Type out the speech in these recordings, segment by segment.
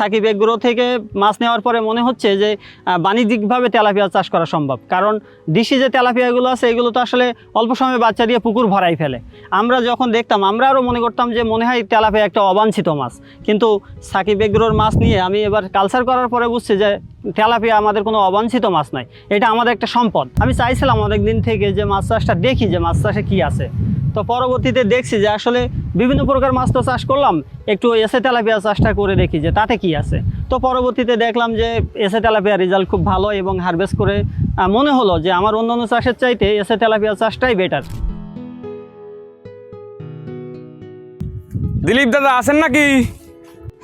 Shakib agro থেকে মাছ নেওয়ার পরে মনে হচ্ছে যে বাণিজ্যিকভাবে তেলাপিয়া চাষ করা সম্ভব, কারণ ডিসি যে তেলাপিয়াগুলো আছে এগুলো তো আসলে অল্প সময়ে বাচ্চা দিয়ে পুকুর ভরাই ফেলে। আমরা যখন দেখতাম আমরা আরও মনে করতাম যে মনে হয় তেলাপিয়া একটা অবাঞ্ছিত মাছ, কিন্তু সাকিব এগ্রোর মাছ নিয়ে আমি এবার কালচার করার পরে বুঝছি যে তেলাপিয়া আমাদের কোনো অবাঞ্ছিত মাছ নয়, এটা আমাদের একটা সম্পদ। আমি চাইছিলাম অনেক দিন থেকে যে মাছ চাষটা দেখি যে মাছ চাষে কী আছে, তো পরবর্তীতে দেখছি যে আসলে বিভিন্ন প্রকার মাছ তো চাষ করলাম, একটু এসে তেলাপিয়া চাষটা করে দেখি যে তাতে কি আছে। তো পরবর্তীতে দেখলাম যে এসে তেলাপিয়া রেজাল্ট খুব ভালো এবং হারভেস্ট করে মনে হলো যে আমার অন্যান্য চাষের চাইতে এসে তেলাপিয়া চাষটাই বেটার। দিলীপ দাদা আছেন নাকি?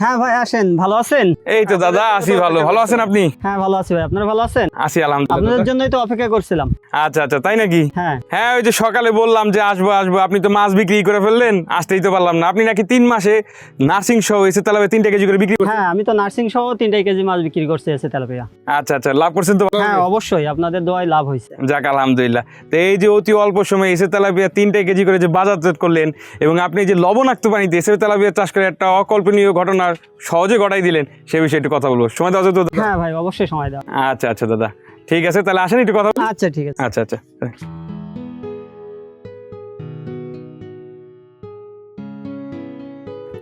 হ্যাঁ ভাই আসেন, ভালো আছেন? এই তো দাদা আছি, ভালো আছেন আপনি? হ্যাঁ ভালো আছি ভাই, আপনারা ভালো আছেন? আছি আলহামদুলিল্লাহ। আপনাদের জন্যই তো অপেক্ষা করছিলাম। আচ্ছা তাই নাকি? হ্যাঁ হ্যাঁ, ওই যে সকালে বললাম যে আসবো, আপনি তো মাছ বিক্রি করে ফেললেন, আসতেই তো পারলাম না। আপনি নাকি 3 মাসে নার্সিং সহ এসে তেলাপিয়া 3 কেজি করে বিক্রি করছেন? হ্যাঁ, আমি তো নার্সিং সহ 3 কেজি মাছ বিক্রি করছি এসে তেলাপিয়া। আচ্ছা লাভ করছেন তো? হ্যাঁ অবশ্যই, আপনাদের দোয়ায় লাভ হয়েছে। যাক আলহামদুলিল্লাহ। তো এই যে অতি অল্প সময়ে এসে তেলাপিয়া 3 কেজি করে যে বাজারজাত করলেন এবং আপনি যে লবণাক্ত পানিতে এসে তেলাপিয়া চাষ করে একটা অকল্পনীয় ঘটনা সহজে ঘটাই দিলেন, সে বিষয়ে একটু কথা বলবো, সময় দেওয়া যেত? হ্যাঁ ভাই অবশ্যই সময় দাও। আচ্ছা দাদা ঠিক আছে, তাহলে আসেন একটু কথা বলি। আচ্ছা ঠিক আছে। আচ্ছা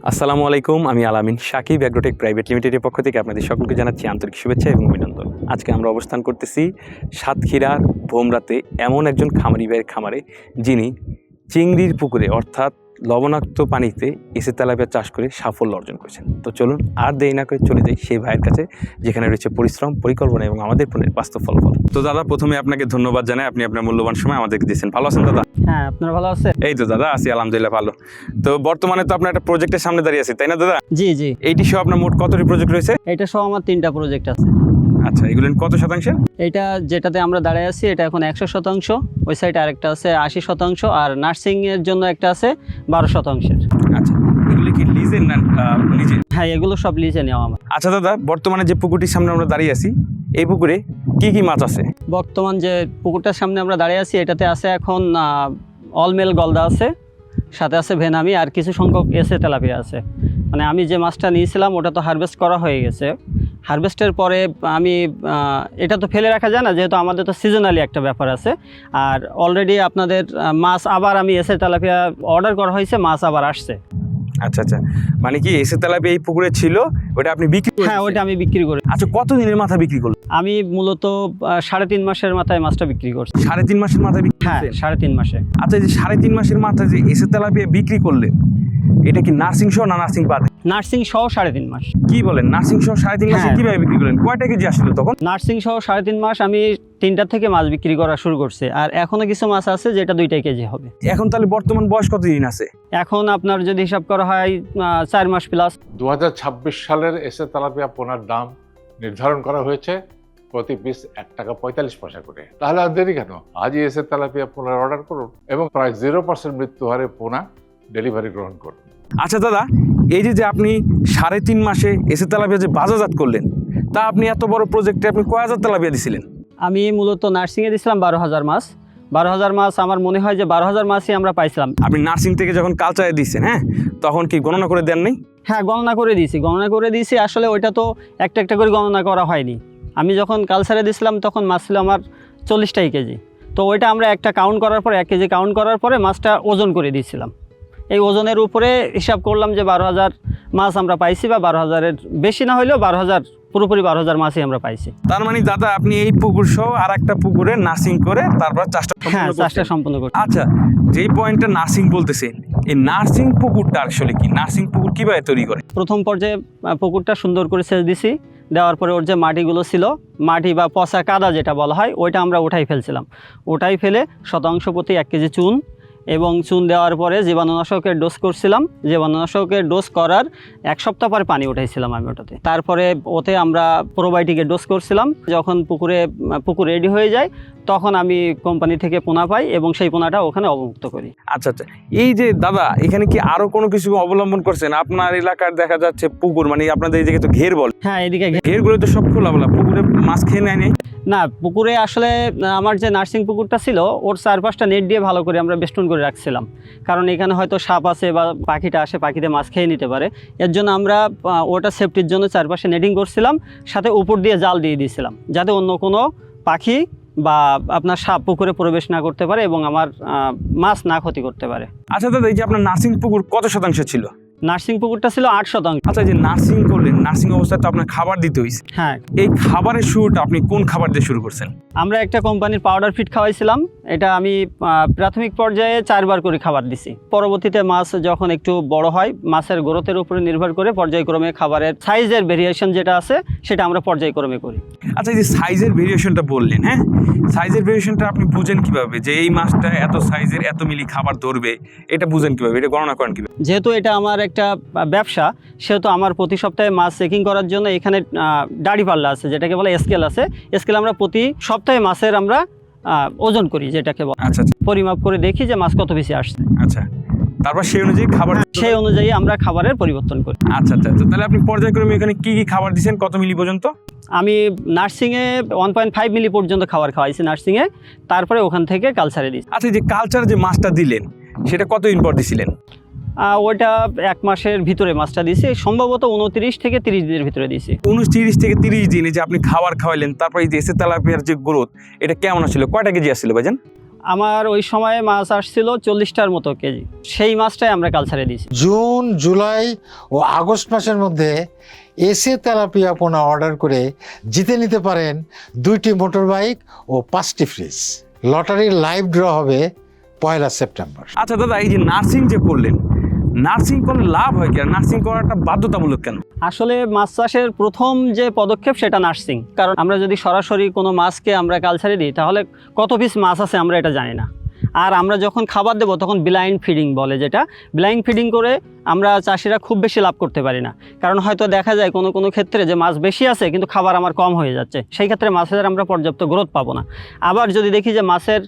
আসসালামু আলাইকুম, আমি আলামিন। সাকিব এগ্রোটেক প্রাইভেট লিমিটেডের পক্ষ থেকে আপনাদের সকলকে জানাচ্ছি আন্তরিক শুভেচ্ছা এবং অভিনন্দন। আজকে আমরা অবস্থান করতেছি সাতক্ষীরার ভোমরাতে এমন একজন খামারি ভাইয়ের খামারে, যিনি চিংড়ির পুকুরে অর্থাৎ লবণাক্ত পানিতে এসে তেলাপিয়া চাষ করে সাফল্য অর্জন করেছেন। তো চলুন আর দেরি না করে চলে যাই সেই ভাইয়ের কাছে, যেখানে রয়েছে পরিশ্রম, পরিকল্পনা এবং আমাদের পণ্যের বাস্তব ফলাফল। তো দাদা প্রথমে আপনাকে ধন্যবাদ জানাই, আপনি আপনার মূল্যবান সময় আমাদেরকে দিয়েছেন। ভালো আছেন দাদা? হ্যাঁ, আপনারা ভালো আছেন? এই তো দাদা আছি আলহামদুলিল্লাহ ভালো। তো বর্তমানে তো আপনার একটা প্রজেক্টের সামনে দাঁড়িয়ে আছে, তাই না দাদা? জি এইটি সহ আপনার মোট কতটি প্রজেক্ট রয়েছে? এটা সহ আমার 3টা প্রজেক্ট আছে। আচ্ছা, এগুলো কত শতাংশের? এটা যেটাতে আমরা দাঁড়ায় আছি এটা এখন 100%, ওই সাইডে আরেকটা আছে 80%, আর নার্সিং এর জন্য একটা আছে 12%। আচ্ছা, এগুলো কি লিজের না নিজে? হ্যাঁ, এগুলো সব লিজে নেওয়া আমার। আচ্ছা দাদা, বর্তমানে যে পুকুরটির সামনে আমরা দাঁড়িয়ে আছি, এই পুকুরে কি মাছ আছে? বর্তমান যে পুকুরটার সামনে আমরা দাঁড়িয়ে আছি এটাতে আছে এখন অলমেল গলদা আছে, সাথে আছে ভেনামি, আর কিছু সংখ্যক এসে তেলাপিয়া আছে। মানে আমি যে মাছটা নিয়েছিলাম ওটা তো হারভেস্ট করা হয়ে গেছে। হারভেস্টের পরে আমি এটা তো ফেলে রাখা যায় না, যেহেতু আমাদের তো সিজনালি একটা ব্যাপার আছে। আর অলরেডি আপনাদের মাছ আবার আমি এসে তেলাপিয়া অর্ডার করা হয়েছে, মাছ আবার আসছে। আচ্ছা, মানে কি এসে তেলাপিয়া এই পুকুরে ছিল, ওটা আপনি বিক্রি করেছেন? হ্যাঁ, ওইটা আমি বিক্রি করি। আচ্ছা, কত দিনের মাথা বিক্রি করলেন? আমি মূলত 3.5 মাসের মাথায় মাছটা বিক্রি করছি। 3.5 মাসের মাথায় বিক্রি? হ্যাঁ, 3.5 মাসে। আচ্ছা, এই যে 3.5 মাসের মাথায় যে এসে তেলাপিয়া বিক্রি করলেন, এটা কি নার্সিং সহ না নার্সিং বাদে? নার্সিং সহ 3.5 মাস। কি বলেন, নার্সিং সহ 3.5 মাসে হ্যাঁ। কিভাবে বিক্রি করলেন? কয়টা কেজি আসলো তখন? নার্সিং সহ 3.5 মাস আমি 3টা থেকে মাছ বিক্রি করা শুরু করছি, আর এখনো কিছু মাছ আছে যেটা 2 কেজি হবে। এখন তাহলে বর্তমান বয়স কতদিন আছে? এখন আপনার যদি হিসাব করা হয় 4 মাস প্লাস। 2026 সালের এসে তেলাপিয়া পোনার দাম নির্ধারণ করা হয়েছে প্রতি পিস 1 টাকা 45 পয়সা করে। তাহলে আর দেরি কেন, আজই এসে তেলাপিয়া পোনার অর্ডার করুন এবং প্রায় 0% মৃত্যু হারে পোনা ডেলিভারি গ্রহণ করুন। আচ্ছা দাদা, এই যে আপনি 3.5 মাসে এসে তেলাপিয়া যে বাজারজাত করলেন, তা আপনি এত বড় প্রজেক্টে আপনি কয় হাজার তেলাপিয়া দিছিলেন? আমি মূলত নার্সিংয়ে দিয়েছিলাম 12,000 মাছ। 12,000 মাছ আমার মনে হয় যে 12,000 মাছই আমরা পাইছিলাম। আপনি নার্সিং থেকে যখন কালচারে দিচ্ছেন, হ্যাঁ, তখন কি গণনা করে দেন নাই? হ্যাঁ, গণনা করে দিয়েছি। আসলে ওইটা তো একটা করে গণনা করা হয়নি। আমি যখন কালচারে দিয়েছিলাম তখন মাছ ছিল আমার 40 কেজি। তো ওইটা আমরা একটা কাউন্ট করার পরে 1 কেজি কাউন্ট করার পরে মাছটা ওজন করে দিয়েছিলাম। এই ওজনের উপরে হিসাব করলাম যে 12,000 মাছ আমরা পাইছি, বা 12,000-এর বেশি না হলেও 12,000, পুরোপুরি 12,000 মাছই আমরা পাইছি। তার মানে দাদা আপনি এই পুকুর সহ আর একটা পুকুরে নার্সিং করে তারপর চাষটা সম্পূর্ণ করছি। আচ্ছা, যেই পয়েন্টটা নার্সিং বলতেছেন, এই নার্সিং পুকুরটা আসলে কি? নার্সিং পুকুর কিভাবে তৈরি করে? প্রথম পর্যায়ে পুকুরটা সুন্দর করে সেচ দিছি, দেওয়ার পরে ওর যে মাটিগুলো ছিল, মাটি বা পচা কাদা যেটা বলা হয়, ওইটা আমরা উঠাই ফেলছিলাম। উঠাই ফেলে শতাংশ প্রতি 1 কেজি চুন এবং চুন দেওয়ার পরে জীবাণুনাশকের ডোজ করছিলাম। জীবাণুনাশকের ডোজ করার 1 সপ্তাহ পরে পানি উঠাইছিলাম আমি ওটাতে। তারপরে ওতে আমরা প্রোবায়োটিকের ডোজ করছিলাম। যখন পুকুর রেডি হয়ে যায় তখন আমি কোম্পানি থেকে পোনা পাই এবং সেই পোনাটা ওখানে অবমুক্ত করি। আচ্ছা, এই যে দাদা এখানে কি আরো কোনো কিছু অবলম্বন করছেন? আপনার এলাকার দেখা যাচ্ছে পুকুর, মানে আপনাদের এই জায়গায় তো ঘের বল। হ্যাঁ, এদিকে ঘেরগুলো তো সব খোলা বলা, পুকুরে মাছ খেয়ে নেয় নেই? না, পুকুরে আসলে আমার যে নার্সিং পুকুরটা ছিল ওর চারপাশটা নেট দিয়ে ভালো করে আমরা বেষ্টন করে রাখছিলাম, কারণ এখানে হয়তো সাপ আছে বা পাখিটা আসে, পাখিতে মাছ খেয়ে নিতে পারে। এর জন্য আমরা ওটা সেফটির জন্য চারপাশে নেটিং করছিলাম, সাথে উপর দিয়ে জাল দিয়ে দিয়েছিলাম যাতে অন্য কোনো পাখি বা আপনার সাপ পুকুরে প্রবেশ না করতে পারে এবং আমার মাছ না ক্ষতি করতে পারে। আচ্ছা দাদা, এই যে আপনার নার্সিং পুকুর কত শতাংশ ছিল? নার্সিং পুকুরটা ছিল 8%। আচ্ছা, যে নার্সিং করলেন, নার্সিং অবস্থায় তো আপনার খাবার দিতে হয়েছে। হ্যাঁ, এই খাবারের শুরুটা আপনি কোন খাবার দিয়ে শুরু করছেন? আমরা একটা কোম্পানির পাউডার ফিড খাওয়াইছিলাম। এটা আমি প্রাথমিক পর্যায়ে 4 বার করে খাবার দিছি। পরবর্তীতে মাছ যখন একটু বড় হয়, মাছের গ্রোথের উপরে নির্ভর করে পর্যায়ক্রমে খাবারের সাইজের ভেরিয়েশন যেটা আছে সেটা আমরা পর্যায়ক্রমে করি। আচ্ছা, এই যে সাইজের ভেরিয়েশনটা বললেন, হ্যাঁ, সাইজের ভেরিয়েশনটা আপনি বুঝেন কিভাবে যে এই মাছটা এত সাইজের এত মিলি খাবার ধরবে? এটা বুঝেন কিভাবে, এটা গণনা করেন কিভাবে? যেহেতু এটা আমার একটা ব্যবসা, সেহেতু আমার প্রতি সপ্তাহে মাছ চেকিং করার জন্য এখানে দাড়ি পাল্লা আছে, যেটাকে বলে স্কেল আছে। স্কেল আমরা প্রতি সপ্তাহে মাছের আমরা ওজন করি, যেটাকে বলে। আচ্ছা আচ্ছা পরিমাপ করে দেখি যে মাছ কত বেশি আসছে, আচ্ছা, তারপর সেই অনুযায়ী খাবার, সেই অনুযায়ী আমরা খাবারের পরিবর্তন করি। আচ্ছা আচ্ছা আচ্ছা, তাহলে আপনি পর্যায়ক্রমে এখানে কি কি খাবার দিচ্ছেন, কত মিলি পর্যন্ত? আমি নার্সিংয়ে 1.5 মিলি পর্যন্ত খাবার খাওয়াইছি নার্সিংয়ে, তারপরে ওখান থেকে কালচারে দিই। আচ্ছা, এই যে কালচার যে মাছটা দিলেন সেটা কতদিন পর দিছিলেন? ওইটা 1 মাসের ভিতরে মাছটা দিয়েছি, সম্ভবত 29 থেকে 30 দিনের ভিতরে দিয়েছি। 29 থেকে 30 দিনে যে আপনি খাবার খাওয়াইলেন, তারপর এই যে এসে তেলাপিয়ার যে গ্রোথ, এটা কেমন আসছিল? কয়টা কেজি আসছিল ভাইজান? আমার ওই সময়ে মাছ আসছিল 40টার মতো কেজি, সেই মাছটাই আমরা কালচারে দিয়েছি। জুন, জুলাই ও আগস্ট মাসের মধ্যে এসে তেলাপিয়া পোনা অর্ডার করে জিতে নিতে পারেন 2টি মোটর বাইক ও 5টি ফ্রিজ। লটারির লাইভ ড্র হবে 1 সেপ্টেম্বর। আচ্ছা দাদা, এই যে নার্সিং যে করলেন, নার্সিং করলে লাভ হয় কি, আর নার্সিং করাটা বাধ্যতামূলক কেন? আসলে মাছ চাষের প্রথম যে পদক্ষেপ সেটা নার্সিং, কারণ আমরা যদি সরাসরি কোনো মাছকে আমরা কালচারে দিই তাহলে কত পিস মাছ আছে আমরা এটা জানি না। আর আমরা যখন খাবার দেবো তখন ব্লাইন্ড ফিডিং বলে, যেটা ব্লাইন্ড ফিডিং করে আমরা চাষিরা খুব বেশি লাভ করতে পারি না, কারণ হয়তো দেখা যায় কোনো কোনো ক্ষেত্রে যে মাছ বেশি আছে কিন্তু খাবার আমার কম হয়ে যাচ্ছে, সেই ক্ষেত্রে মাছের আমরা পর্যাপ্ত গ্রোথ পাবো না। আবার যদি দেখি যে মাছের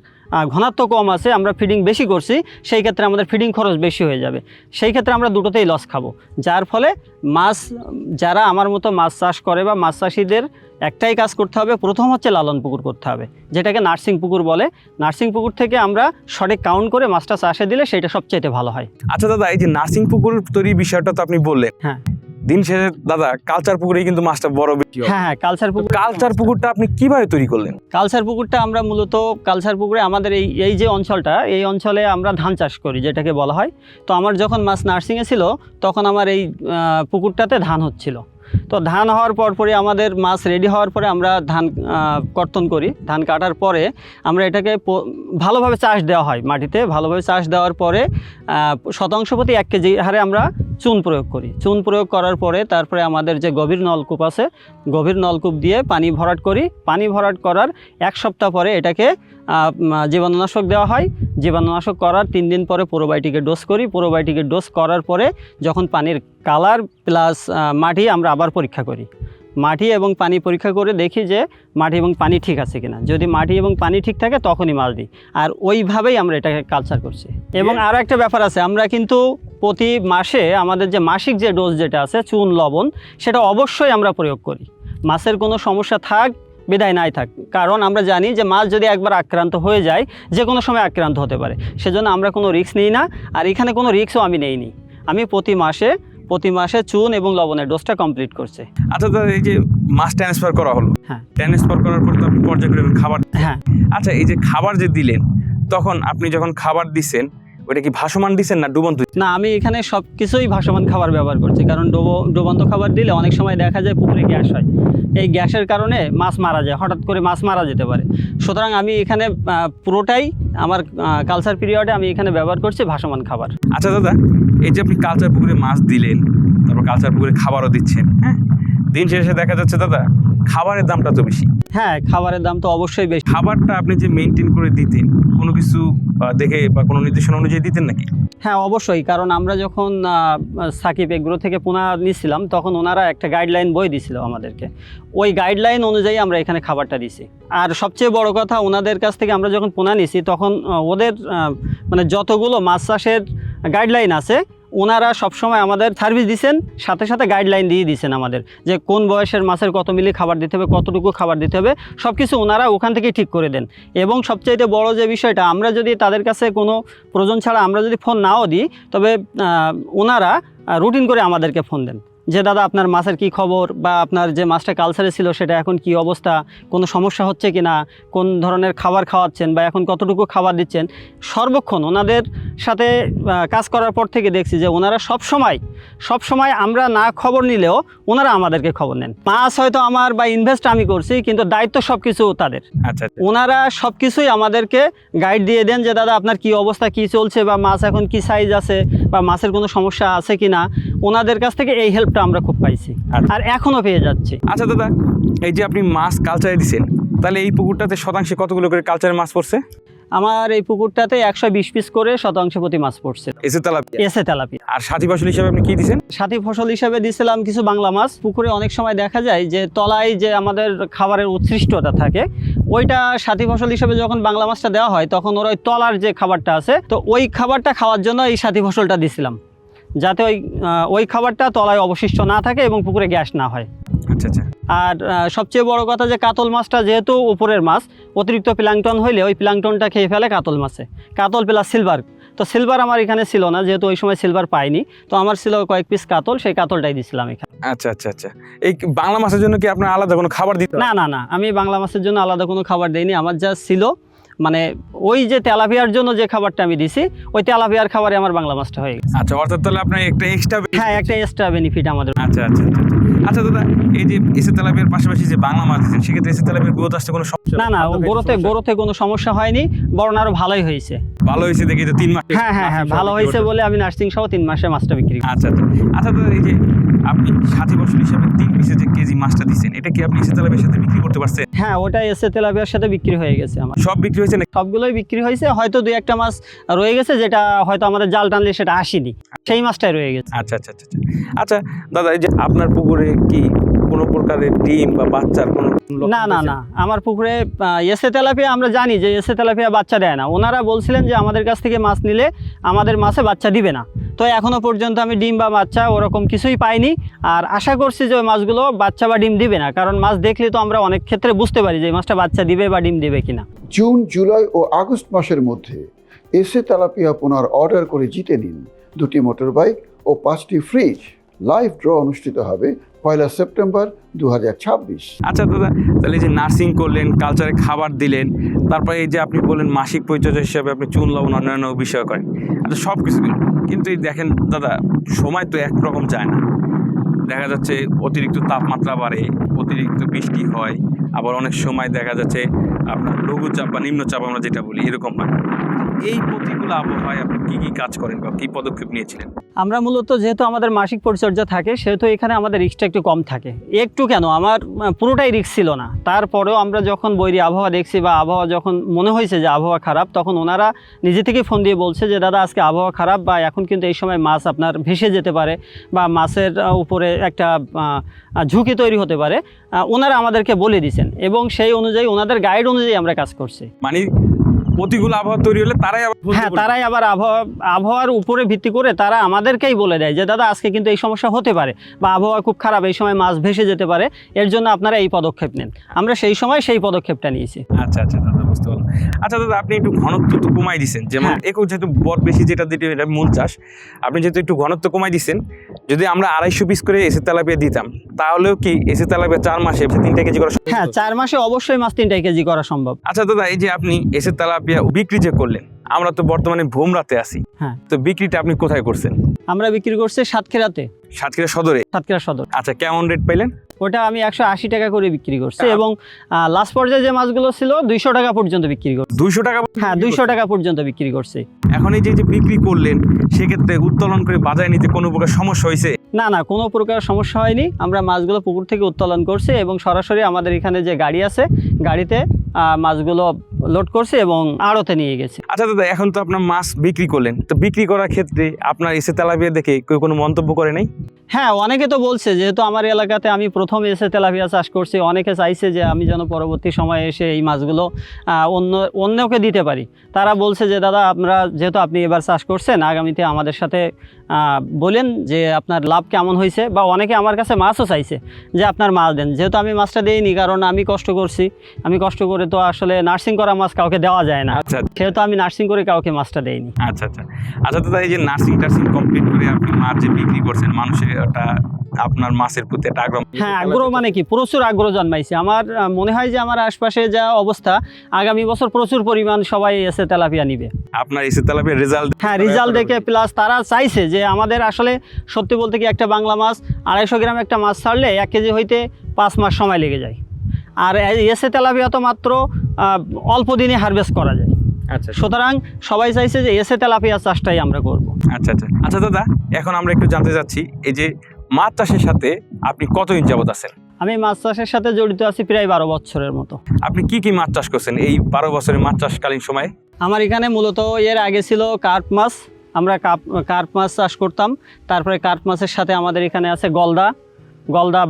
ঘনত্ব কম আছে, আমরা ফিডিং বেশি করছি, সেই ক্ষেত্রে আমাদের ফিডিং খরচ বেশি হয়ে যাবে, সেই ক্ষেত্রে আমরা দুটোতেই লস খাবো। যার ফলে মাছ যারা আমার মতো মাছ চাষ করে বা মাছ চাষিদের একটাই কাজ করতে হবে, প্রথম হচ্ছে লালন পুকুর করতে হবে, যেটাকে নার্সিং পুকুর বলে। নার্সিং পুকুর থেকে আমরা সঠিক কাউন্ট করে মাছটা চাষে দিলে সেটা সবচাইতে ভালো হয়। আচ্ছা দাদা, এই যে নার্সিং পুকুর তৈরির বিষয়টা তো আপনি বললেন, হ্যাঁ, দিন শেষে দাদা কালচার পুকুরেই কিন্তু মাছটা বড় বেশি হয়। হ্যাঁ, কালচার পুকুর। কালচার পুকুরটা আপনি কিভাবে তৈরি করলেন? কালচার পুকুরটা আমরা মূলত কালচার পুকুরে আমাদের এই যে অঞ্চলটা, এই অঞ্চলে আমরা ধান চাষ করি, যেটাকে বলা হয়। তো আমার যখন মাছ নার্সিংয়ে ছিল তখন আমার এই পুকুরটাতে ধান হচ্ছিল। তো ধান হওয়ার পরে আমাদের মাছ রেডি হওয়ার পরে আমরা ধান কর্তন করি। ধান কাটার পরে আমরা এটাকে ভালোভাবে চাষ দেওয়া হয়, মাটিতে ভালোভাবে চাষ দেওয়ার পরে শতাংশ প্রতি 1 কেজি হারে আমরা চুন প্রয়োগ করি। চুন প্রয়োগ করার পরে তারপরে আমাদের যে গভীর নলকূপ আছে, গভীর নলকূপ দিয়ে পানি ভরাট করি। পানি ভরাট করার 1 সপ্তাহ পরে এটাকে জীবাণুনাশক দেওয়া হয়। জীবাণুনাশক করার 3 দিন পরে প্রোবায়োটিকের ডোজ করি। প্রোবায়োটিকের ডোজ করার পরে যখন পানির কালার প্লাস মাটি আমরা আবার পরীক্ষা করি। মাটি এবং পানি পরীক্ষা করে দেখি যে মাটি এবং পানি ঠিক আছে কিনা। যদি মাটি এবং পানি ঠিক থাকে তখনই মাছ দিই, আর ওইভাবেই আমরা এটাকে কালচার করছি। এবং আরও একটা ব্যাপার আছে, আমরা কিন্তু প্রতি মাসে আমাদের যে মাসিক যে ডোজ যেটা আছে চুন লবণ, সেটা অবশ্যই আমরা প্রয়োগ করি। মাছের কোনো সমস্যা থাক বিদায় নাই থাক, কারণ আমরা জানি যে মাছ যদি একবার আক্রান্ত হয়ে যায় যে কোনো সময় আক্রান্ত হতে পারে, সেজন্য আমরা কোনো রিস্ক নিই না। আর এখানে কোনো রিস্কও আমি নেইনি। আমি প্রতি মাসে চুন এবং লবণের ডোজটা কমপ্লিট করছে। আচ্ছা দাদা, এই যে মাছ ট্রান্সফার করা হলো, হ্যাঁ, ট্রান্সফার করার পর তো আপনি পর্যায়ক্রমে খাবার, হ্যাঁ। আচ্ছা এই যে খাবার যে দিলেন, তখন আপনি যখন খাবার দিচ্ছেন ওটা কি ভাসমান দিচ্ছেন না ডুবন্ত? না, আমি এখানে সব কিছুই ভাসমান খাবার ব্যবহার করছি, কারণ ডুবন্ত খাবার দিলে অনেক সময় দেখা যায় পুকুরে গ্যাস হয়। এই গ্যাসের কারণে মাছ মারা যায়, হঠাৎ করে মাছ মারা যেতে পারে। সুতরাং আমি এখানে পুরোটাই আমার কালচার পিরিয়ডে আমি এখানে ব্যবহার করছি ভাসমান খাবার। আচ্ছা দাদা, এই যে আপনি কালচার পুকুরে মাছ দিলেন, তারপর কালচার পুকুরে খাবারও দিচ্ছেন, হ্যাঁ, দিন শেষে দেখা যাচ্ছে দাদা খাবারের দামটা তো বেশি। হ্যাঁ, খাবারের দাম তো অবশ্যই বেশি। খাবারটা আপনি যে মেনটেন করে দিতেন, কোনো কিছু দেখে বা কোনো নির্দেশনা অনুযায়ী দিতেন নাকি? হ্যাঁ, অবশ্যই, কারণ আমরা যখন সাকিব এগ্রো থেকে পোনা নিয়েছিলাম তখন ওনারা একটা গাইডলাইন বই দিয়েছিল আমাদেরকে। ওই গাইডলাইন অনুযায়ী আমরা এখানে খাবারটা দিছি। আর সবচেয়ে বড় কথা, ওনাদের কাছ থেকে আমরা যখন পোনা নিছি তখন ওদের মানে যতগুলো মাছ চাষের গাইডলাইন আছে ওনারা সবসময় আমাদের সার্ভিস দিচ্ছেন, সাথে সাথে গাইডলাইন দিয়ে দিচ্ছেন আমাদের যে কোন বয়সের মাছের কত মিলি খাবার দিতে হবে, কতটুকু খাবার দিতে হবে, সব কিছু ওনারা ওখান থেকে ঠিক করে দেন। এবং সবচাইতে বড় যে বিষয়টা, আমরা যদি তাদের কাছে কোনো প্রয়োজন ছাড়া আমরা যদি ফোন নাও দিই, তবে ওনারা রুটিন করে আমাদেরকে ফোন দেন যে দাদা আপনার মাছের কি খবর, বা আপনার যে মাছটা কালচারে ছিল সেটা এখন কি অবস্থা, কোনো সমস্যা হচ্ছে কি না, কোন ধরনের খাবার খাওয়াচ্ছেন বা এখন কতটুকু খাবার দিচ্ছেন। সর্বক্ষণ ওনাদের সাথে কাজ করার পর থেকে দেখছি যে ওনারা সবসময় আমরা না খবর নিলেও ওনারা আমাদেরকে খবর নেন। মাছ হয়তো আমার বা ইনভেস্ট আমি করছি, কিন্তু দায়িত্ব সব কিছু তাদের। আচ্ছা ওনারা সব কিছুই আমাদেরকে গাইড দিয়ে দেন যে দাদা আপনার কি অবস্থা, কি চলছে, বা মাছ এখন কি সাইজ আছে, বা মাছের কোনো সমস্যা আছে কি না। ওনাদের কাছ থেকে এই হেল্পটা আমরা খুব পাইছি, আর এখনও পেয়ে যাচ্ছি। আচ্ছা দাদা, এই যে আপনি মাছ কালচারে দিচ্ছেন, তাহলে এই পুকুরটাতে শতাংশে কতগুলো করে কালচারের মাছ পড়ছে? আমার এই পুকুরটাতে 120 পিস করে শতাংশ প্রতি মাছ পড়ছে এসে তেলাপিয়া। এসে তেলাপিয়া। আর সাথী ফসল হিসাবে আপনি কি দিচ্ছেন? সাথী ফসল হিসাবে দিয়েছিলাম কিছু বাংলা মাছ। পুকুরে অনেক সময় দেখা যায় যে তলায় যে আমাদের খাবারের উৎসৃষ্টতা থাকে, ওইটা সাথী ফসল হিসাবে যখন বাংলা মাছটা দেওয়া হয় তখন ওর ওই তলার যে খাবারটা আছে, তো ওই খাবারটা খাওয়ার জন্য এই সাথী ফসলটা দিছিলাম, যাতে ওই খাবারটা তলায় অবশিষ্ট না থাকে এবং পুকুরে গ্যাস না হয়। আচ্ছা আচ্ছা। আর সবচেয়ে বড় কথা যে কাতল মাছটা যেহেতু উপরের মাছ, অতিরিক্ত প্লাঙ্কটন হইলে ওই প্লাঙ্কটনটা খেয়ে ফেলে কাতল মাছে। কাতল প্লাস সিলভার, তো সিলভার আমার এখানে ছিল না, যেহেতু ওই সময় সিলভার পাইনি, তো আমার ছিল কয়েক পিস কাতল, সেই কাতলটাই দিছিলাম এখানে। আচ্ছা আচ্ছা আচ্ছা। এই বাংলা মাছের জন্য কি আপনার আলাদা কোনো খাবার দিতে? না, আমি বাংলা মাছের জন্য আলাদা কোনো খাবার দেইনি। আমার যা ছিল মানে ওই যে তেলাপিয়ার জন্য যে খাবারটা আমি দিছি, ওই তেলাপিয়ার খাবারে আমার বাংলা মাছটা হয়ে গেছে। আচ্ছা, অর্থাৎ তাহলে আপনার একটা এক্সট্রা। হ্যাঁ, একটা এক্সট্রা বেনিফিট আমাদের। আচ্ছা আচ্ছা আচ্ছা। আচ্ছা দাদা, এই যে এসে তেলাপিয়ার পাশাপাশি যে বাংলা মাছ দিচ্ছেন, সেক্ষেত্রে এসে তেলাপিয়ার গ্রোথ আসতে কোনো সমস্যা? না, গ্রোথে কোনো সমস্যা হয়নি, বরং আরো ভালোই হয়েছে। ভালো হয়েছে দেখি তো 3 মাস। হ্যাঁ, ভালো হয়েছে বলে আমি নার্সিং সহ 3 মাসে মাছটা বিক্রি করি। আচ্ছা আচ্ছা আচ্ছা দাদা, এই যে আপনি সাথী ফসল হিসাবে 3 পিসে যে কেজি মাছটা দিচ্ছেন, এটা কি আপনি এসে তেলাপিয়ার সাথে বিক্রি করতে পারছেন? হ্যাঁ, ওটা এসে তেলাপিয়ার সাথে বিক্রি হয়ে গেছে আমার। সব বিক্রি হয়েছে নাকি? সবগুলোই বিক্রি হয়েছে, হয়তো 2-1টা মাছ রয়ে গেছে যেটা হয়তো আমাদের জাল টানলে সেটা আসেনি, সেই মাছটাই রয়ে গেছে। আচ্ছা আচ্ছা আচ্ছা। আচ্ছা দাদা, এই যে আপনার পুকুরে কি কোনো প্রকারের ডিম বা বাচ্চার কোনো? না, আমার পুকুরে এসে তেলাপিয়া, আমরা জানি যে এসে তেলাপিয়া বাচ্চা দেয় না। ওনারা বলছিলেন যে আমাদের কাছ থেকে মাছ নিলে আমাদের মাছে বাচ্চা দিবে না, তো এখনো পর্যন্ত আমি ডিম বা বাচ্চা ওরকম কিছুই পাইনি। আর আশা করছি যে ওই মাছগুলো বাচ্চা বা ডিম দিবে না, কারণ মাছ দেখলে তো আমরা অনেক ক্ষেত্রে বুঝতে পারি যে এই মাছটা বাচ্চা দিবে বা ডিম দিবে কিনা। জুন, জুলাই ও আগস্ট মাসের মধ্যে এসে তেলাপিয়া পোনার অর্ডার করে জিতে নিন 2টি মোটর বাইক ও 5টি ফ্রিজ। লাইভ ড্র অনুষ্ঠিত হবে 1 সেপ্টেম্বর 2026। আচ্ছা দাদা, তাহলে এই যে নার্সিং করলেন, কালচারে খাবার দিলেন, তারপরে এই যে আপনি বললেন মাসিক পরিচর্যা হিসাবে আপনি চুন লবণ অন্যান্য বিষয় করেন, আচ্ছা সব কিছু দিলেন, কিন্তু এই দেখেন দাদা, সময় তো একরকম যায় না। দেখা যাচ্ছে অতিরিক্ত তাপমাত্রা বাড়ে, অতিরিক্ত বৃষ্টি হয়, আবার অনেক সময় দেখা যাচ্ছে আপনার লঘুচাপ বা নিম্নচাপ আমরা যেটা বলি, এরকম হয়। এই প্রতিকূল আবহাওয়ায় আপনি কী কাজ করেন বা কী পদক্ষেপ নিয়েছিলেন? আমরা মূলত যেহেতু আমাদের মাসিক পরিচর্যা থাকে, সেহেতু এখানে আমাদের রিস্কটা একটু কম থাকে। একটু কেন, আমার পুরোটাই রিস্ক ছিল না। তারপরেও আমরা যখন বৈরী আবহাওয়া দেখছি বা আবহাওয়া যখন মনে হয়েছে যে আবহাওয়া খারাপ, তখন ওনারা নিজে থেকে ফোন দিয়ে বলছে যে দাদা আজকে আবহাওয়া খারাপ, বা এখন কিন্তু এই সময় মাছ আপনার ভেসে যেতে পারে বা মাছের উপরে একটা ঝুঁকি তৈরি হতে পারে। ওনারা আমাদেরকে বলে দিয়েছেন এবং সেই অনুযায়ী ওনাদের গাইড অনুযায়ী আমরা কাজ করছি। মানে প্রতিকূল আবহাওয়া তৈরি হলে তারাই আবার তারাই আবার আবহাওয়ার উপরে ভিত্তি করে তারা আমাদেরকেই বলে দেয় যে দাদা আজকে কিন্তু এই সমস্যা হতে পারে, বা আবহাওয়া খুব খারাপ, এই সময় মাছ ভেসে যেতে পারে, এর জন্য আপনারা এই পদক্ষেপ নেন। আমরা সেই সময় সেই পদক্ষেপটা নিয়েছি। আচ্ছা আচ্ছা দাদা, বুঝতে পারলাম। আচ্ছা দাদা, আপনি একটু ঘনত্ব তো কমাই দিচ্ছেন, যেমন যেহেতু বড় বেশি যেটা এটা মূল চাষ, আপনি যেহেতু একটু ঘনত্ব কমাই দিচ্ছেন, যদি আমরা 250 পিস করে এসে তেলাপিয়া দিতাম, তাহলেও কি এসে তেলাপিয়া 4 মাসে 3 কেজি করা সম্ভব? হ্যাঁ, 4 মাসে অবশ্যই মাছ 3 কেজি করা সম্ভব। আচ্ছা দাদা, এই যে আপনি এসে তেলাপিয়া বিক্রি যে করলেন, আমরা তো বর্তমানে ভোমরাতে আছি, হ্যাঁ, তো বিক্রিটা আপনি কোথায় করছেন? আমরা বিক্রি করছি সাতক্ষীরাতে, সাতক্ষীরা সদরে। সাতক্ষীরা সদর। আচ্ছা, কেমন রেট পাইলেন? ওটা আমি 180 টাকা করে বিক্রি করছি এবং লাস্ট পর্যায়ে যে মাছগুলো ছিল 200 টাকা পর্যন্ত বিক্রি করছি। 200 টাকা? হ্যাঁ, 200 টাকা পর্যন্ত বিক্রি করছি। এখন এই যে বিক্রি করলেন, সেক্ষেত্রে উত্তোলন করে বাজারে নিতে কোনো প্রকার সমস্যা হয়েছে? না, কোনো প্রকার সমস্যা হয়নি। আমরা মাছগুলো পুকুর থেকে উত্তোলন করছি এবং সরাসরি আমাদের এখানে যে গাড়ি আছে, গাড়িতে মাছগুলো লোড করছে এবং আড়তে নিয়ে গেছে। আচ্ছা দাদা, এখন তো আপনার মাছ বিক্রি করলেন, তো বিক্রি করার ক্ষেত্রে আপনার এসে তেলাপিয়া দেখে কেউ কোনো মন্তব্য করে নাই? হ্যাঁ, অনেকে তো বলছে, যেহেতু আমার এলাকাতে আমি প্রথম এসে তেলাপিয়া চাষ করছি, অনেকে চাইছে যে আমি যেন পরবর্তী সময়ে এসে এই মাছগুলো অন্যকে দিতে পারি। তারা বলছে যে দাদা, যেহেতু আপনি এবার চাষ করছেন, আগামীতে আমাদের সাথে বলেন যে আপনার লাভ কেমন হয়েছে, বা অনেকে আমার কাছে মাছও চাইছে যে আপনার মাছ দেন। যেহেতু আমি মাছটা দেইনি, কারণ আমি কষ্ট করছি, আমি কষ্ট করে তো আসলে নার্সিং করা মাছ কাউকে দেওয়া যায় না, আচ্ছা সেহেতু আমি নার্সিং করে কাউকে মাছটা দেইনি। আচ্ছা আচ্ছা আচ্ছা দাদা, এই যে নার্সিং কমপ্লিট করে আপনি মাছ যে বিক্রি করছেন, মানুষের একটা আপনার মাছের প্রতি একটা আগ্রহ। হ্যাঁ, আগ্রহ মানে কি, প্রচুর আগ্রহ জন্মাইছে। আমার মনে হয় যে আমার আশপাশে যা অবস্থা, আগামী বছর প্রচুর পরিমাণ সবাই এসে তেলাপিয়া নিবে। আপনার এসে তেলাপিয়ার রেজাল্ট, হ্যাঁ, রিজাল্ট দেখে, প্লাস তারা চাইছে যে আমাদের আসলে সত্যি বলতে কি, একটা বাংলা মাছ 250 গ্রাম একটা মাছ ছাড়লে 1 কেজি হইতে 5 মাস সময় লেগে যায়। আর এসে তেলাপিয়া তো মাত্র অল্প দিনে হারভেস্ট করা যায়। আচ্ছা সুতরাং সবাই চাইছে যে এসে তেলাপিয়া চাষটাই আমরা করব। আচ্ছা আচ্ছা আচ্ছা দাদা, এখন আমরা একটু জানতে চাচ্ছি, এই যে মাছ চাষের সাথে আপনি কতদিন যাবত আছেন? আমি মাছ চাষের সাথে জড়িত আছি প্রায় 12 বছরের মতো। আপনি কি কি মাছ চাষ করছেন এই 12 বছরের মাছ চাষকালীন সময়ে? আমার এখানে মূলত এর আগে ছিল কার্প মাছ, আমরা কার্প মাছ চাষ করতাম। তারপরে কার্প মাছের সাথে আমাদের এখানে আছে গলদা,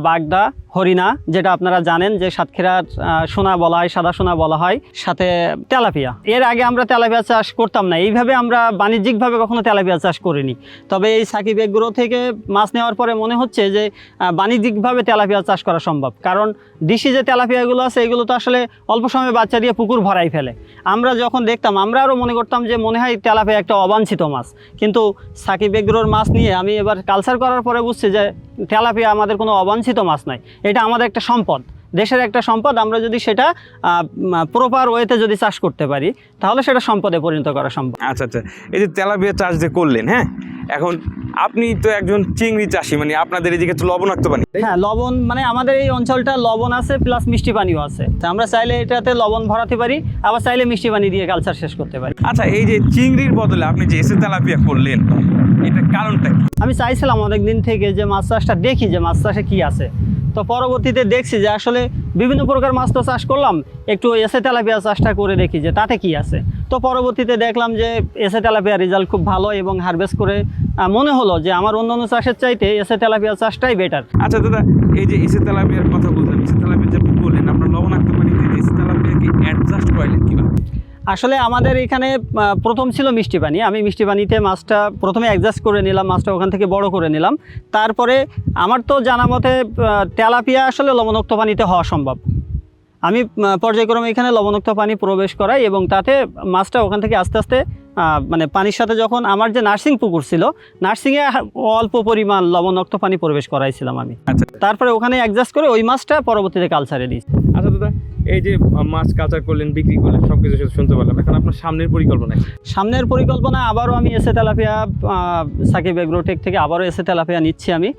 বাগদা, হরিণা, যেটা আপনারা জানেন যে সাতক্ষীরার সোনা বলা হয়, সাদা সোনা বলা হয়, সাথে তেলাপিয়া। এর আগে আমরা তেলাপিয়া চাষ করতাম না, এইভাবে আমরা বাণিজ্যিকভাবে কখনো তেলাপিয়া চাষ করিনি। তবে এই সাকিব এগ্রো থেকে মাছ নেওয়ার পরে মনে হচ্ছে যে বাণিজ্যিকভাবে তেলাপিয়া চাষ করা সম্ভব। কারণ দেশি যে তেলাপিয়াগুলো আছে, এগুলো তো আসলে অল্প সময়ে বাচ্চা দিয়ে পুকুর ভরাই ফেলে। আমরা যখন দেখতাম, আমরা আরও মনে করতাম যে মনে হয় তেলাপিয়া একটা অবাঞ্ছিত মাছ। কিন্তু সাকিব এগ্রোর মাছ নিয়ে আমি এবার কালচার করার পরে বুঝছি যে তেলাপিয়া আমাদের কোনো অবাঞ্ছিত মাছ নয়, এটা আমাদের একটা সম্পদ, দেশের একটা সম্পদ। আমরা যদি সেটা প্রপার ওয়েতে যদি চাষ করতে পারি, তাহলে সেটা সম্পদে পরিণত করা সম্ভব। আচ্ছা আচ্ছা, এই যে তেলাপিয়া চাষ যে করলেন, হ্যাঁ, এখন আপনি তো একজন চিংড়ি চাষি, মানে আপনাদের এদিকে তো লবণাক্ত পানি। হ্যাঁ, লবণ মানে আমাদের এই অঞ্চলটা লবণ আছে, প্লাস মিষ্টি পানিও আছে। আমরা চাইলে এটাতে লবণ ভরাতে পারি, আবার চাইলে মিষ্টি পানি দিয়ে কালচার শেষ করতে পারি। আচ্ছা, এই যে চিংড়ির বদলে আপনি যে এসে তেলাপিয়া করলেন, এটা কারণটা কি? আমি চাইছিলাম অনেক দিন থেকে যে মাছ চাষটা দেখি, যে মাছ চাষে কী আছে। তো পরবর্তীতে দেখছি যে আসলে বিভিন্ন প্রকার মাছ তো চাষ করলাম, একটু এসে তেলাপিয়া চাষটা করে দেখি যে তাতে কি আছে। তো পরবর্তীতে দেখলাম যে এসে তেলাপিয়া রেজাল্ট খুব ভালো, এবং হারভেস্ট করে মনে হলো যে আমার অন্যান্য চাষের চাইতে এসে তেলাপিয়া চাষটাই বেটার। আচ্ছা দাদা, এই যে এসে তেলাপিয়ার কথা বললাম, এসে তেলাপিয়া যে আপনি করলেন, আপনার লবণাক্ত পানিতে এসে তেলাপিয়াকে অ্যাডজাস্ট করলেন কীভাবে? আসলে আমাদের এখানে প্রথম ছিল মিষ্টি পানি। আমি মিষ্টি পানিতে মাছটা প্রথমে অ্যাডজাস্ট করে নিলাম, মাছটা ওখান থেকে বড় করে নিলাম। তারপরে আমার তো জানা মতে তেলাপিয়া আসলে লবণাক্ত পানিতে হওয়া সম্ভব। আমি পর্যায়ক্রমে এখানে লবণাক্ত পানি প্রবেশ করাই, এবং তাতে মাছটা ওখান থেকে আস্তে আস্তে মানে পানির সাথে, যখন আমার যে নার্সিং পুকুর ছিল, নার্সিংয়ে অল্প পরিমাণ লবণাক্ত পানি প্রবেশ করাইছিলাম আমি। আচ্ছা, তারপরে ওখানে অ্যাডজাস্ট করে ওই মাছটা পরবর্তীতে কালচারে দিই। আচ্ছা দাদা, এই যে মাছ কালচার করলেন, বিক্রি করলেন, সব কিছু শুনতে পারলাম, এখন আপনার সামনের পরিকল্পনা কি? সামনের পরিকল্পনা, আবারও আমি এসে তেলাপিয়া সাকিব এগ্রোটেক থেকে আবারও এসে তেলাপিয়া নিচ্ছি আমি।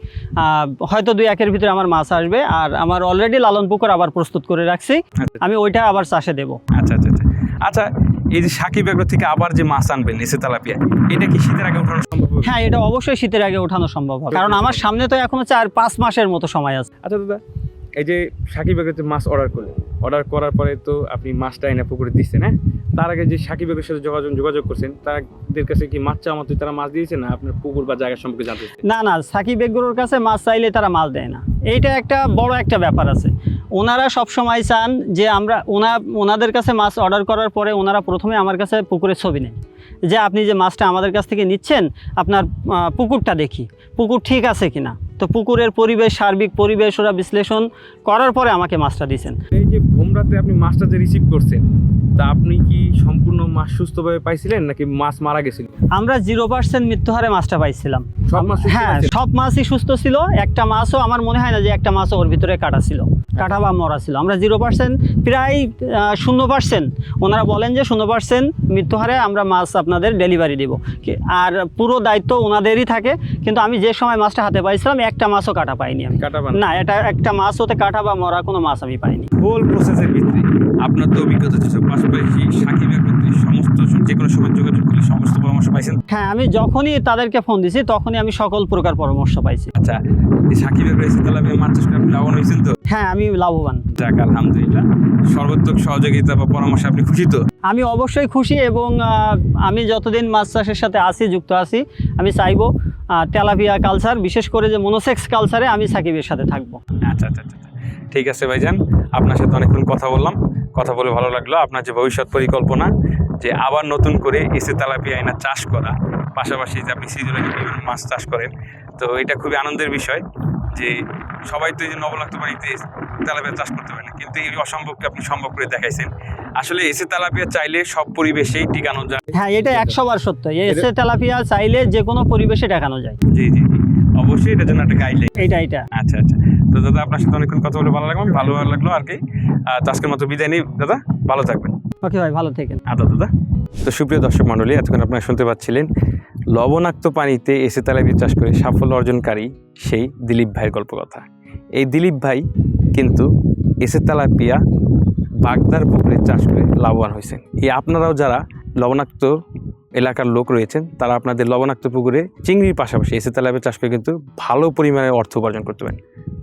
হয়তো 2-1 ভিতরে আমার মাছ আসবে, আর আমার অলরেডি লালন পুকুর আবার প্রস্তুত করে রাখছি, আমি ওইটা আবার চাষে দেবো। আচ্ছা আচ্ছা আচ্ছা আচ্ছা, এই যে সাকিব এগ্রো থেকে আবার যে মাছ আনবেন এসে তেলাপিয়া, এটা কি শীতের আগে ওঠানো সম্ভব হবে? হ্যাঁ, এটা অবশ্যই শীতের আগে ওঠানো সম্ভব হবে, কারণ আমার সামনে তো এখনো 4-5 মাসের মতো সময় আছে। আচ্ছা দাদা, এই যে সাকিব এগ্রোতে মাছ অর্ডার করার পরে তো আপনি মাছটা এনে পুকুরে দিচ্ছেন, হ্যাঁ, তার আগে যে সাকিব এগ্রোর সাথে যোগাযোগ করছেন, তাদের কাছে কি মাছ চাওয়া মতো তারা মাছ দিয়েছে, না আপনার পুকুর বা জায়গা সম্পর্কে জানতে চাইছেন? না, সাকিব এগ্রোর কাছে মাছ চাইলে তারা মাছ দেয় না, এইটা একটা বড় একটা ব্যাপার আছে। ওনারা সব সময় চান যে ওনাদের কাছে মাছ অর্ডার করার পরে ওনারা প্রথমে আমার কাছে পুকুরের ছবি নেয়, যে আপনি যে মাছটা আমাদের কাছ থেকে নিচ্ছেন, আপনার পুকুরটা দেখি, পুকুর ঠিক আছে কিনা। তো পুকুরের পরিবেশ, সার্বিক পরিবেশ ওরা বিশ্লেষণ করার পরে আমাকে মাছটা দিয়েছেন। এই যে ভোমরাতে আপনি মাছটা যে রিসিভ করছেন, তা আপনি কি সম্পূর্ণ মাছ সুস্থভাবে পাইছিলেন, নাকি মাছ মারা গেছিল? আমরা 0% মৃত্যু হারে মাছটা পাইছিলাম। সব মাছ সুস্থ হ্যাঁ, পাইছেন? সব মাছই সুস্থ ছিল। একটা মাছও আমার মনে হয় না যে একটা মাছও ওর ভিতরে কাটা বা মরা ছিল। আমরা 0%, প্রায় 0%। ওনারা বলেন যে 0% মৃত্যু হারে আমরা মাছ আপনাদের ডেলিভারি দেব, আর পুরো দায়িত্ব ওনাদেরই থাকে। কিন্তু আমি যে সময় মাছটা হাতে পাইছিলাম, একটা মাছও কাটা পাইনি আমি। না, এটা একটা মাছ হতে কাটা বা মরা কোনো মাছ আমি পাইনি। হোল প্রসেসের ভিতরে আপনার তো অভিজ্ঞতা ছিল, পাশাপাশি সাকিব এগ্রোতে সমস্ত যে কোনো সময় যোগাযোগ করলে সমস্ত পরামর্শ পাইছেন? হ্যাঁ, আমি যখনই তাদেরকে ফোন দিছি, তখনই আমি সকল প্রকার পরামর্শ পাইছি। আচ্ছা, এই সাকিব এগ্রো এসে তেলাপিয়া মাছ চাষ করে আপনি লাভবান হয়েছেন তো? হ্যাঁ, আমি লাভবান। যাক, আলহামদুলিল্লাহ। সর্বোত্তক সহযোগিতা বা পরামর্শে আপনি খুশি তো? আমি অবশ্যই খুশি, এবং আমি যতদিন মাছ চাষের সাথে যুক্ত আছি, আমি চাইবো তেলাপিয়া কালচার, বিশেষ করে যে মনোসেক্স কালচারে আমি সাকিবের সাথে থাকবো। আচ্ছা আচ্ছা আচ্ছা, ঠিক আছে ভাইজান, আপনার সাথে অনেকক্ষণ কথা বললাম, কথা বলে ভালো লাগলো। আপনার যে ভবিষ্যৎ পরিকল্পনা যে আবার নতুন করে এসে তেলাপিয়া আইনা চাষ করা, পাশাপাশি যে আপনি সিজনালি বিভিন্ন মাছ চাষ করেন, তো এটা খুবই আনন্দের বিষয় যে সবাই তো এই যে লবণাক্ত পানিতে তেলাপিয়া চাষ করতে পারে না, কিন্তু এই অসম্ভবকে আপনি সম্ভব করে দেখাইছেন। আসলে এসে তেলাপিয়া চাইলে সব পরিবেশেই টিকানো যায়। হ্যাঁ, এটা 100বার সত্য। এসে তেলাপিয়া চাইলে যে কোনো পরিবেশে দেখানো যায়। জি জি জি, অবশ্যই এটার জন্য একটা গাইডলাইন। এটা আচ্ছা আচ্ছা, তো দাদা আপনার সাথে অনেকক্ষণ কথা বলে ভালো লাগলো আর কি। তো আজকের মতো বিদায় নিই দাদা, ভালো থাকবেন। ওকে ভাই, ভালো থেকেন। আচ্ছা দাদা। তো সুপ্রিয় দর্শক মণ্ডলী, এতক্ষণ আপনারা শুনতে পাচ্ছিলেন লবণাক্ত পানিতে এসে তেলাপিয়া চাষ করে সাফল্য অর্জনকারী সেই দিলীপ ভাইয়ের গল্প কথা। এই দিলীপ ভাই কিন্তু এসে তেলাপিয়া বাগদার পুকুরে চাষ করে লাভবান হয়েছেন। এই আপনারাও যারা লবণাক্ত এলাকার লোক রয়েছেন, তারা আপনাদের লবণাক্ত পুকুরে চিংড়ির পাশাপাশি এসে তেলাপিয়া চাষ করে কিন্তু ভালো পরিমাণে অর্থ উপার্জন করতে পারেন।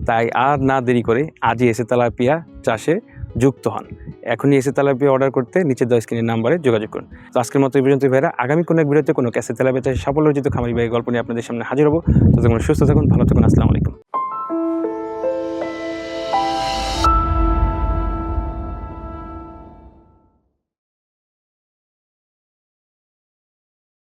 তাই আর না দেরি করে আজই এসে তেলাপিয়া চাষে যুক্ত হন। এখনই এসে তেলাপিয়া অর্ডার করতে নিচে দেওয়া স্ক্রিনের নাম্বারে যোগাযোগ করুন। তো আজকের মতো এই পর্যন্ত ভাইরা, আগামী কোনো এক ভিডিওতে কোনো এসে তেলাপিয়া চাষে সাফল্য অর্জিত খামারি ভাইয়ের গল্প নিয়ে আপনাদের সামনে হাজির হবো। ততক্ষণ সুস্থ থাকুন, ভালো থাকুন, আসসালামু আলাইকুম।